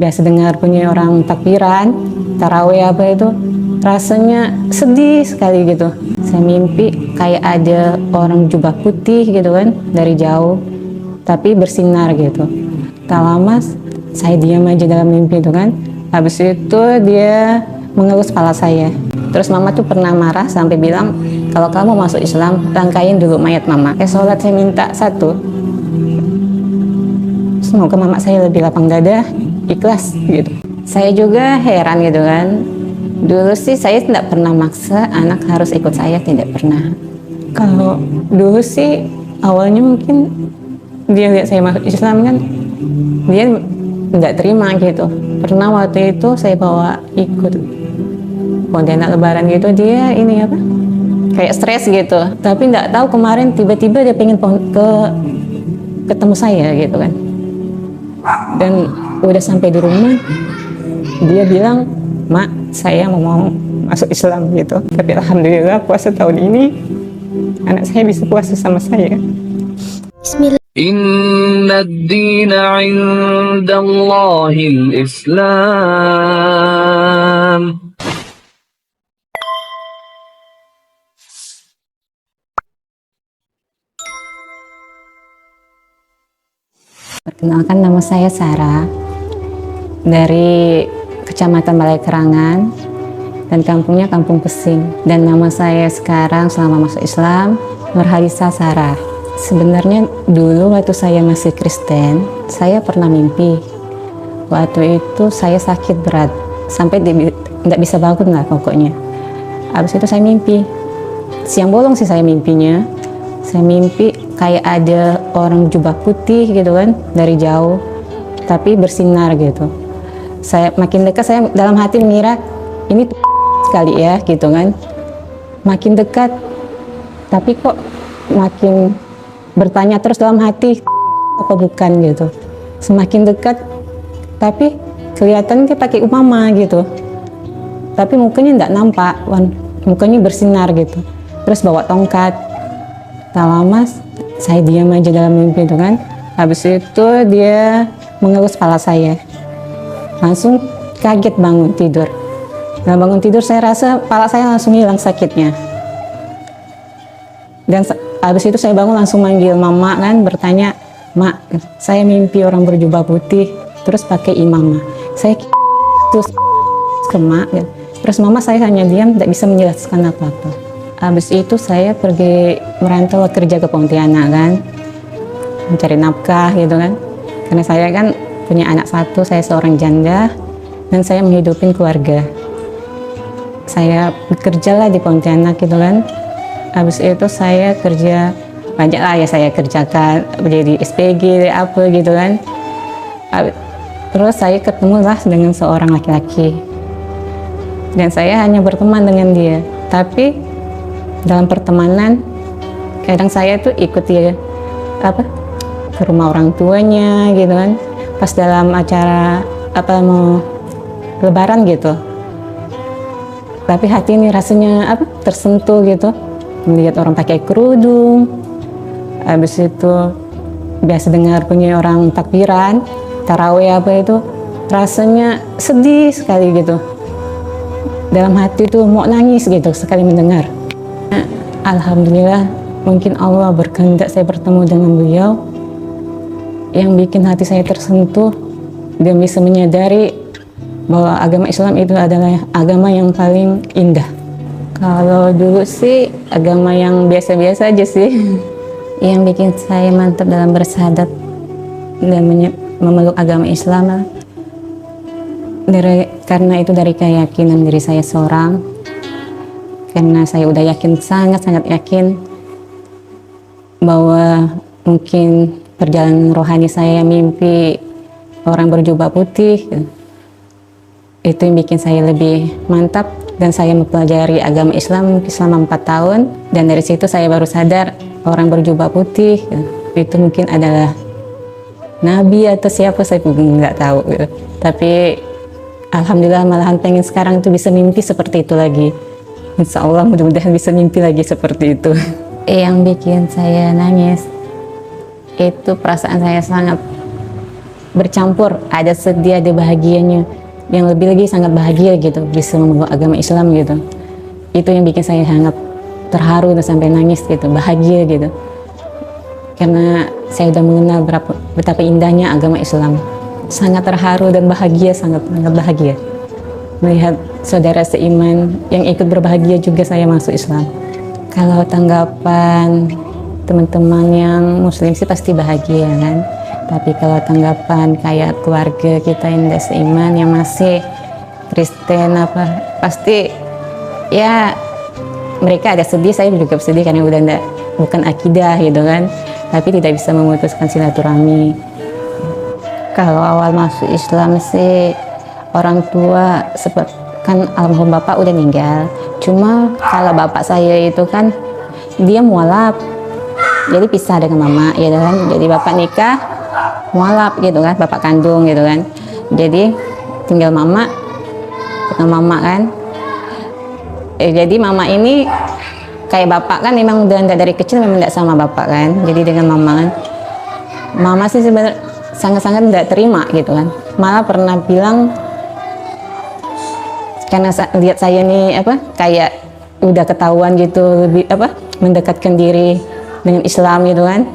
biasa dengar bunyi orang takbiran, tarawih apa itu, rasanya sedih sekali gitu. Saya mimpi kayak ada orang jubah putih gitu kan dari jauh, tapi bersinar gitu. Tak lama saya diam aja dalam mimpi itu kan. Habis itu dia mengelus kepala saya. Terus mama tuh pernah marah sampai bilang, kalau kamu masuk Islam, rangkain dulu mayat mama. Sholat saya minta satu, semoga mama saya lebih lapang dada, ikhlas gitu. Saya juga heran gitu kan. Dulu sih saya tidak pernah maksa anak harus ikut saya, tidak pernah. Kalau dulu sih awalnya mungkin dia lihat saya masuk Islam kan, dia nggak terima gitu. Pernah waktu itu saya bawa ikut Pontianak Lebaran gitu, dia ini apa, kayak stres gitu. Tapi nggak tahu kemarin tiba-tiba dia pengen ketemu saya gitu kan. Dan udah sampai di rumah, dia bilang, "Mak, saya mau masuk Islam gitu." Tapi alhamdulillah puasa tahun ini anak saya bisa puasa sama saya. Bismillah. Inna ad-dina 'inda Allahil Islam. Perkenalkan, nama saya Sarah dari Kecamatan Balai Kerangan dan kampungnya Kampung Pesing. Dan nama saya sekarang selama masuk Islam Nurhalisa Sarah. Sebenarnya dulu waktu saya masih Kristen, saya pernah mimpi. Waktu itu saya sakit berat sampai tidak bisa bangun lah pokoknya. Habis itu saya mimpi, siang bolong sih saya mimpinya. Saya mimpi kayak ada orang jubah putih gitu kan dari jauh, tapi bersinar gitu. Saya makin dekat, saya dalam hati mengira ini sekali ya gitu kan. Makin dekat, tapi kok makin bertanya terus dalam hati, apa bukan gitu. Semakin dekat, tapi kelihatan dia pakai umama gitu. Tapi mukanya tidak nampak, mukanya bersinar gitu. Terus bawa tongkat. Tak lama saya diam aja dalam mimpi itu kan. Habis itu dia mengelus kepala saya. Langsung kaget bangun tidur. Dan bangun tidur saya rasa kepala saya langsung hilang sakitnya. Dan habis itu saya bangun langsung manggil mama kan, bertanya, "Mak, saya mimpi orang berjubah putih terus pakai imamah." Saya terus ke mak. Terus mama saya hanya diam, tidak bisa menjelaskan apa-apa. Habis itu saya pergi merantau kerja ke Pontianak kan, mencari nafkah gitu kan. Karena saya kan punya anak satu, saya seorang janda dan saya menghidupin keluarga. Saya bekerja lah di Pontianak gitu kan. Habis itu saya kerja banyak lah ya, saya kerjakan menjadi SPG apa gitu kan. Terus saya ketemu lah dengan seorang laki-laki dan saya hanya berteman dengan dia. Tapi dalam pertemanan kadang saya tuh ikut dia ke rumah orang tuanya gitu kan, pas dalam acara mau lebaran gitu. Tapi hati ini rasanya tersentuh gitu melihat orang pakai kerudung. Habis itu biasa dengar bunyi orang takbiran, tarawih apa itu, rasanya sedih sekali gitu. Dalam hati tuh mau nangis gitu sekali mendengar. Alhamdulillah, mungkin Allah berkehendak saya bertemu dengan beliau yang bikin hati saya tersentuh dan bisa menyadari bahwa agama Islam itu adalah agama yang paling indah. Kalau dulu sih agama yang biasa-biasa aja sih. Yang bikin saya mantap dalam bersyahadat dan memeluk agama Islam karena itu dari keyakinan diri saya seorang. Karena saya udah yakin, sangat-sangat yakin bahwa mungkin perjalanan rohani saya mimpi orang berjubah putih. Itu yang bikin saya lebih mantap dan saya mempelajari agama Islam selama 4 tahun. Dan dari situ saya baru sadar orang berjubah putih itu mungkin adalah Nabi atau siapa, saya pun nggak tahu gitu. Tapi alhamdulillah malahan pengen sekarang itu bisa mimpi seperti itu lagi. Insya Allah mudah-mudahan bisa mimpi lagi seperti itu. Yang bikin saya nangis itu perasaan saya sangat bercampur, ada sedih ada bahagianya, yang lebih lagi sangat bahagia gitu bisa memeluk agama Islam gitu. Itu yang bikin saya sangat terharu dan sampai nangis gitu, bahagia gitu, karena saya udah mengenal betapa indahnya agama Islam. Sangat terharu dan bahagia, sangat bahagia melihat saudara seiman yang ikut berbahagia juga saya masuk Islam. Kalau tanggapan teman-teman yang muslim sih pasti bahagia kan, tapi kalau tanggapan kayak keluarga kita yang tidak seiman yang masih Kristen apa, pasti ya mereka ada sedih, saya juga sedih karena udah enggak, bukan akidah gitu kan, tapi tidak bisa memutuskan silaturahmi. Kalau awal masuk Islam sih orang tua kan almarhum bapak udah meninggal, cuma kalau bapak saya itu kan dia mualaf, jadi pisah dengan mama ya kan, jadi bapak nikah mualaf gitu kan, bapak kandung gitu kan, jadi tinggal mama kan. Jadi mama ini kayak bapak kan memang udah nggak dari kecil memang nggak sama bapak kan, jadi dengan mama kan, mama sih sebenarnya sangat-sangat nggak terima gitu kan, malah pernah bilang karena lihat saya nih apa kayak udah ketahuan gitu, lebih apa mendekatkan diri dengan Islam gitu kan,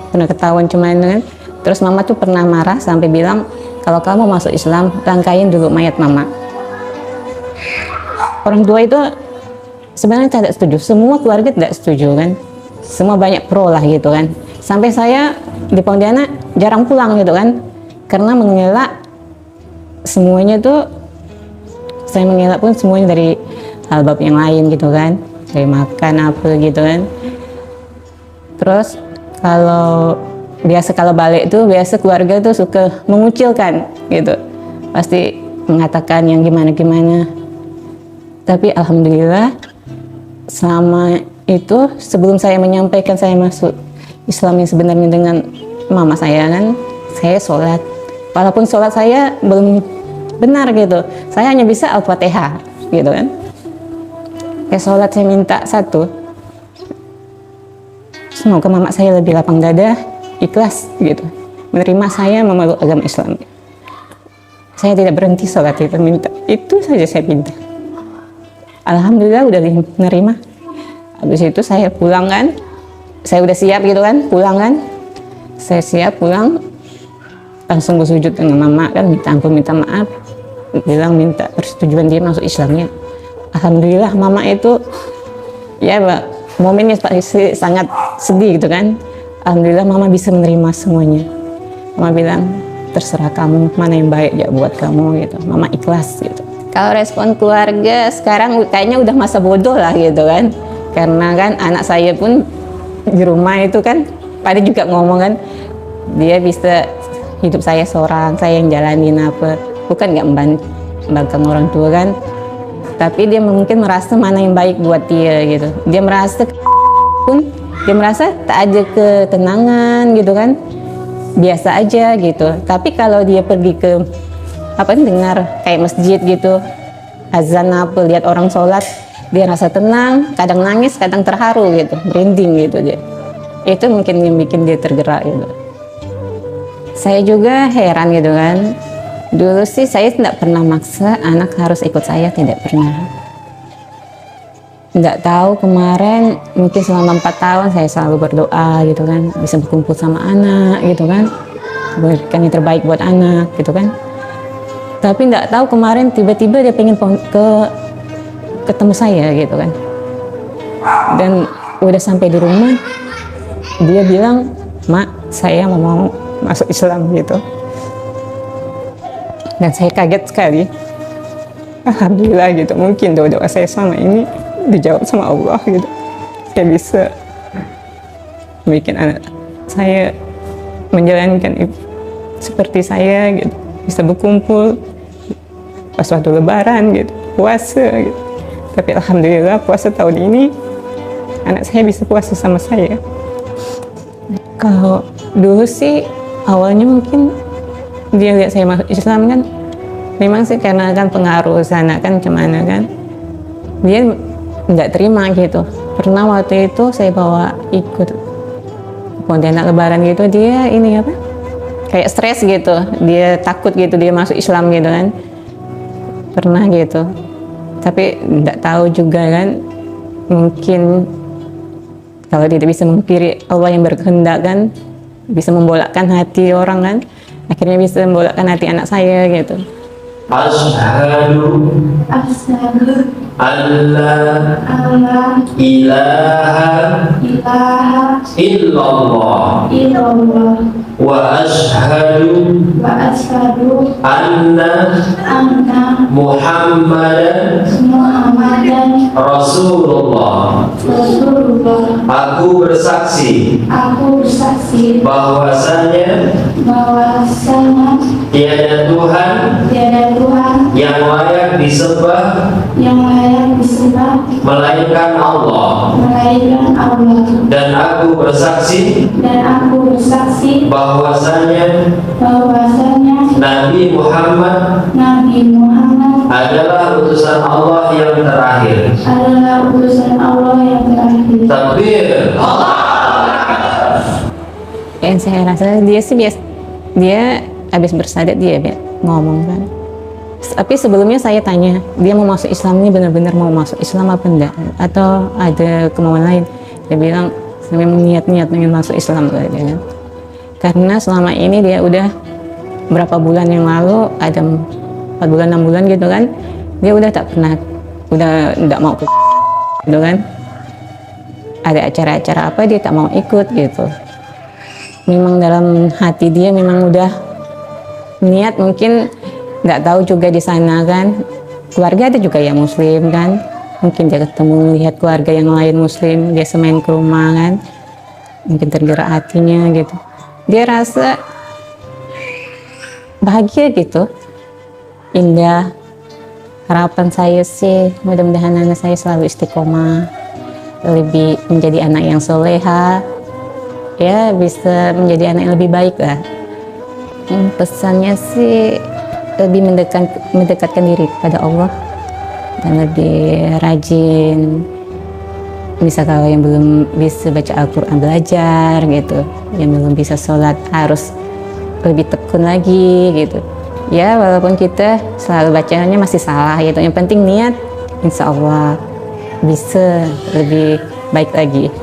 pernah ketahuan cuman kan, terus mama tuh pernah marah sampai bilang kalau kamu masuk Islam rangkain dulu mayat mama. Orang tua itu sebenarnya tidak setuju, semua keluarga tidak setuju kan, semua banyak pro lah gitu kan, sampai saya di Pontianak jarang pulang gitu kan, karena mengelak semuanya tuh, saya mengelak pun semuanya dari hal bab yang lain gitu kan, dari makan apa gitu kan. Terus kalau balik tuh biasa keluarga tuh suka mengucilkan gitu, pasti mengatakan yang gimana-gimana. Tapi alhamdulillah selama itu sebelum saya menyampaikan saya masuk Islam yang sebenarnya dengan mama saya kan, saya sholat, walaupun sholat saya belum benar gitu, saya hanya bisa Al-Fatihah gitu kan. Kayak sholat saya minta satu, semoga mama saya lebih lapang dada, ikhlas gitu, menerima saya memeluk agama Islam. Saya tidak berhenti sholat itu, minta itu saja saya minta. Alhamdulillah udah menerima. Habis itu saya pulang kan, saya udah siap gitu kan, pulang kan, saya siap pulang, langsung bersujud dengan mama kan, minta ampun, minta maaf, bilang minta persetujuan dia masuk Islamnya. Alhamdulillah mama itu ya momennya pasti sangat sedih gitu kan. Alhamdulillah mama bisa menerima semuanya. Mama bilang terserah kamu mana yang baik ya buat kamu gitu, mama ikhlas gitu. Kalau respon keluarga sekarang kayaknya udah masa bodoh lah gitu kan, karena kan anak saya pun di rumah itu kan pada juga ngomong kan, dia bisa hidup saya seorang, saya yang jalanin apa, bukan nggak membangkang orang tua kan, tapi dia mungkin merasa mana yang baik buat dia gitu, dia merasa tak ada ketenangan gitu kan, biasa aja gitu. Tapi kalau dia pergi ke dengar kayak masjid gitu, azan apa, lihat orang sholat, dia rasa tenang, kadang nangis, kadang terharu gitu, merinding gitu dia. Itu mungkin yang bikin dia tergerak gitu. Saya juga heran gitu kan, dulu sih saya tidak pernah maksa anak harus ikut saya, tidak pernah. Nggak tahu kemarin mungkin selama 4 tahun saya selalu berdoa gitu kan, bisa berkumpul sama anak gitu kan, berikan yang terbaik buat anak gitu kan. Tapi nggak tahu kemarin tiba-tiba dia pengen ketemu saya gitu kan, dan udah sampai di rumah dia bilang, "Mak, saya mau masuk Islam" gitu. Dan saya kaget sekali. Alhamdulillah gitu, mungkin doa-doa saya selama ini dijawab sama Allah gitu. Saya bisa bikin anak saya menjalankan seperti saya gitu, bisa berkumpul pas waktu lebaran gitu, puasa gitu. Tapi alhamdulillah puasa tahun ini anak saya bisa puasa sama saya. Kalau dulu sih awalnya mungkin dia lihat saya masuk Islam kan, memang sih karena kan pengaruh sana kan kemana kan, dia nggak terima gitu. Pernah waktu itu saya bawa ikut Pontianak lebaran gitu, dia ini kayak stres gitu, dia takut gitu dia masuk Islam gitu kan, pernah gitu, tapi nggak tahu juga kan, mungkin kalau dia bisa mengkiri Allah yang berkehendak kan, bisa membolakkan hati orang kan, akhirnya bisa membolakkan hati anak saya gitu. Asyhadu Asyhadu alla alla ilaha ilaha illallah illallah wa asyhadu wa asyhadu anna anna Muhammadan Muhammadan Rasulullah. Rasulullah. Aku bersaksi Aku bersaksi bahwasanya bahwasanya tiada Tuhan tiada Tuhan yang layak disembah yang layak disembah melainkan Allah, melainkan Allah, dan aku bersaksi dan aku bersaksi bahwasanya bahwasanya Nabi Muhammad Nabi Muhammad adalah utusan Allah yang terakhir. adalah utusan Allah yang terakhir. Takbir. Yang saya rasa dia sih dia habis bersadat dia ngomong kan. Tapi sebelumnya saya tanya, dia mau masuk Islam ini benar-benar mau masuk Islam apa enggak? Atau ada kemauan lain? Dia bilang, saya memang niat-niat ingin masuk Islam kan. Karena selama ini dia udah berapa bulan yang lalu, ada 4 bulan, 6 bulan gitu kan, dia udah tak pernah, udah enggak mau ke gitu kan. Ada acara-acara apa dia tak mau ikut gitu. Memang dalam hati dia memang udah niat, mungkin nggak tahu juga di sana kan, keluarga ada juga yang muslim kan, mungkin dia ketemu lihat keluarga yang lain muslim, dia semain ke rumah kan, mungkin tergerak hatinya gitu, dia rasa bahagia gitu, indah. Harapan saya sih mudah-mudahan anak saya selalu istiqomah, lebih menjadi anak yang soleha, ya bisa menjadi anak yang lebih baik lah. Pesannya sih lebih mendekatkan diri kepada Allah dan lebih rajin. Misal kalau yang belum bisa baca Al-Quran belajar gitu, yang belum bisa sholat harus lebih tekun lagi gitu. Ya walaupun kita selalu bacanya masih salah gitu, yang penting niat, insya Allah bisa lebih baik lagi.